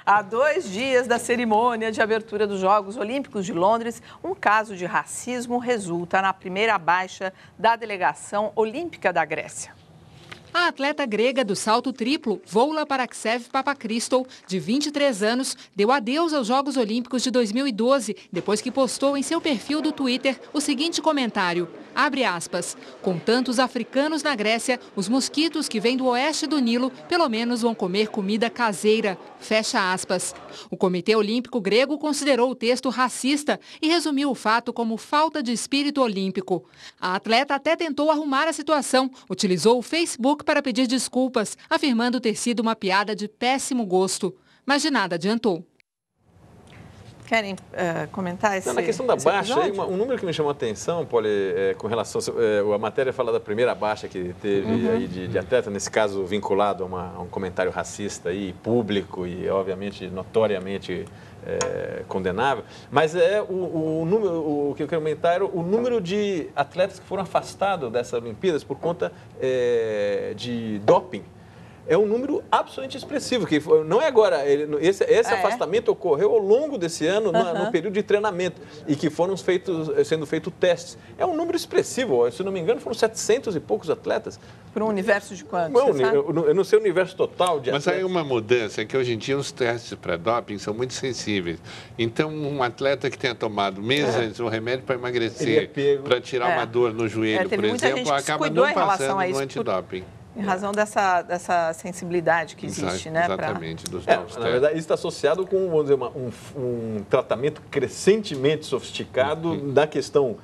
Há 2 dias da cerimônia de abertura dos Jogos Olímpicos de Londres, um caso de racismo resulta na primeira baixa da delegação olímpica da Grécia. A atleta grega do salto triplo, Voula Paraksev Papakristou, de 23 anos, deu adeus aos Jogos Olímpicos de 2012, depois que postou em seu perfil do Twitter o seguinte comentário, abre aspas, com tantos africanos na Grécia, os mosquitos que vêm do oeste do Nilo, pelo menos vão comer comida caseira, fecha aspas. O Comitê Olímpico grego considerou o texto racista e resumiu o fato como falta de espírito olímpico. A atleta até tentou arrumar a situação, utilizou o Facebook para pedir desculpas, afirmando ter sido uma piada de péssimo gosto. Mas de nada adiantou. Querem comentar esse Na questão da baixa, aí, um número que me chamou a atenção, Poli, com relação a matéria fala da primeira baixa que teve aí de atleta, nesse caso vinculado a um comentário racista aí, público e obviamente notoriamente condenável, mas o número, o que eu quero comentar era o número de atletas que foram afastados dessas Olimpíadas por conta de doping. É um número absolutamente expressivo, que não é agora, esse afastamento ocorreu ao longo desse ano, no período de treinamento, e que foram sendo feitos testes. É um número expressivo, se não me engano, foram 700 e poucos atletas. Para um universo de quantos? Eu não sei o universo total de atletas. Mas aí uma mudança, que hoje em dia os testes para doping são muito sensíveis. Então, um atleta que tenha tomado meses um remédio para emagrecer, para tirar uma dor no joelho, por exemplo, acaba não passando no antidoping. Em razão dessa sensibilidade que existe, né? Exatamente. Na verdade, isso está associado com, vamos dizer, um tratamento crescentemente sofisticado da questão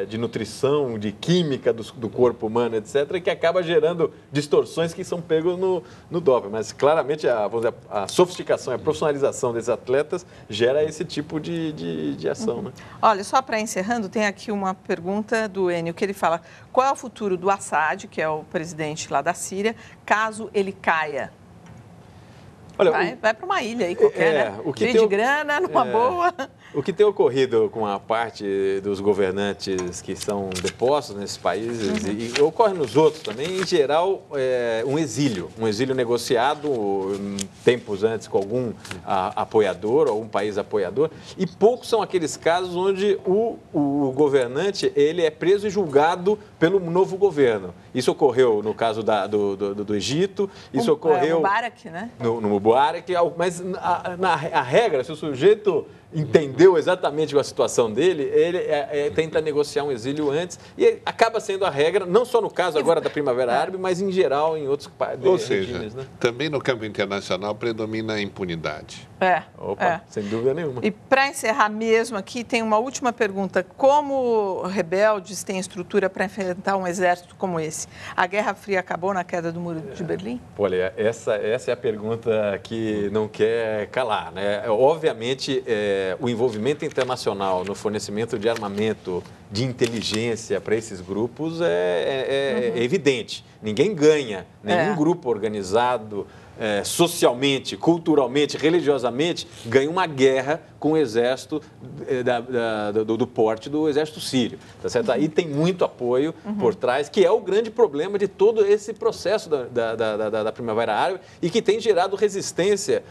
de nutrição, de química do corpo humano, etc., que acaba gerando distorções que são pegos no doping. Mas, claramente, a sofisticação e a profissionalização desses atletas gera esse tipo de ação. Né? Olha, só para encerrando, tem aqui uma pergunta do Enio, que ele fala, qual é o futuro do Assad, que é o presidente lá da Síria, caso ele caia? Olha, vai para uma ilha aí qualquer, né? Cheio de grana, numa boa. O que tem ocorrido com a parte dos governantes que são depostos nesses países e ocorre nos outros também, em geral, um exílio negociado tempos antes com algum apoiador, algum país apoiador, e poucos são aqueles casos onde o governante ele é preso e julgado pelo novo governo. Isso ocorreu no caso do Egito, isso ocorreu... No Mubarak, né? No Mubarak, mas a regra, se o sujeito entendeu exatamente a situação dele, ele tenta negociar um exílio antes e acaba sendo a regra, não só no caso agora da Primavera Árabe, mas em geral em outros regimes. Ou seja, também no campo internacional predomina a impunidade. Sem dúvida nenhuma. E para encerrar mesmo aqui, tem uma última pergunta. Como rebeldes têm estrutura para enfrentar um exército como esse? A Guerra Fria acabou na queda do Muro de Berlim? Olha, essa é a pergunta que não quer calar, né? Obviamente, o envolvimento internacional no fornecimento de armamento, de inteligência para esses grupos é evidente. Ninguém ganha, nenhum grupo organizado socialmente, culturalmente, religiosamente, ganha uma guerra com o exército do porte do exército sírio. Tá certo? Aí tem muito apoio por trás, que é o grande problema de todo esse processo da Primavera Árabe e que tem gerado resistência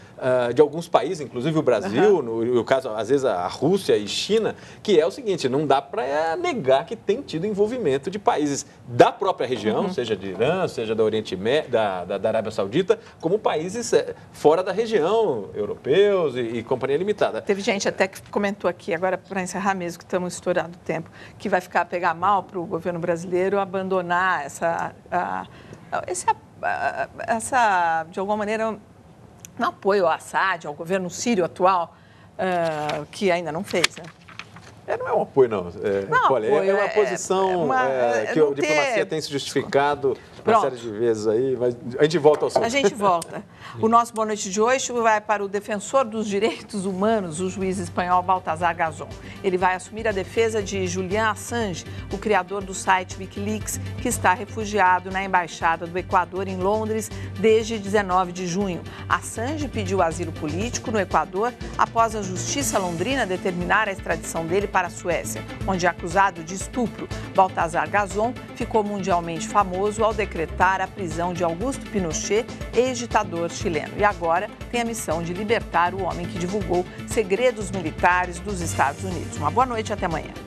de alguns países, inclusive o Brasil, no caso, às vezes, a Rússia e China, que é o seguinte, não dá para negar que tem tido envolvimento de países da própria região, seja de Irã, seja do Oriente Médio, da Arábia Saudita, como países fora da região, europeus e companhia limitada. Teve gente até que comentou aqui, agora para encerrar mesmo, que estamos estourando o tempo, que vai pegar mal para o governo brasileiro abandonar essa, de alguma maneira, um apoio ao Assad, ao governo sírio atual, que ainda não fez, né? Não é um apoio, não. É uma posição que a diplomacia tem se justificado uma série de vezes aí, mas a gente volta ao assunto. A gente volta. O nosso Boa Noite de hoje vai para o defensor dos direitos humanos, o juiz espanhol Baltasar Garzón. Ele vai assumir a defesa de Julian Assange, o criador do site Wikileaks, que está refugiado na Embaixada do Equador em Londres desde 19 de junho. Assange pediu asilo político no Equador após a justiça londrina determinar a extradição dele para a Suécia, onde é acusado de estupro. Baltazar Garzón ficou mundialmente famoso ao decretar a prisão de Augusto Pinochet, ex-ditador chileno. E agora tem a missão de libertar o homem que divulgou segredos militares dos Estados Unidos. Uma boa noite e até amanhã.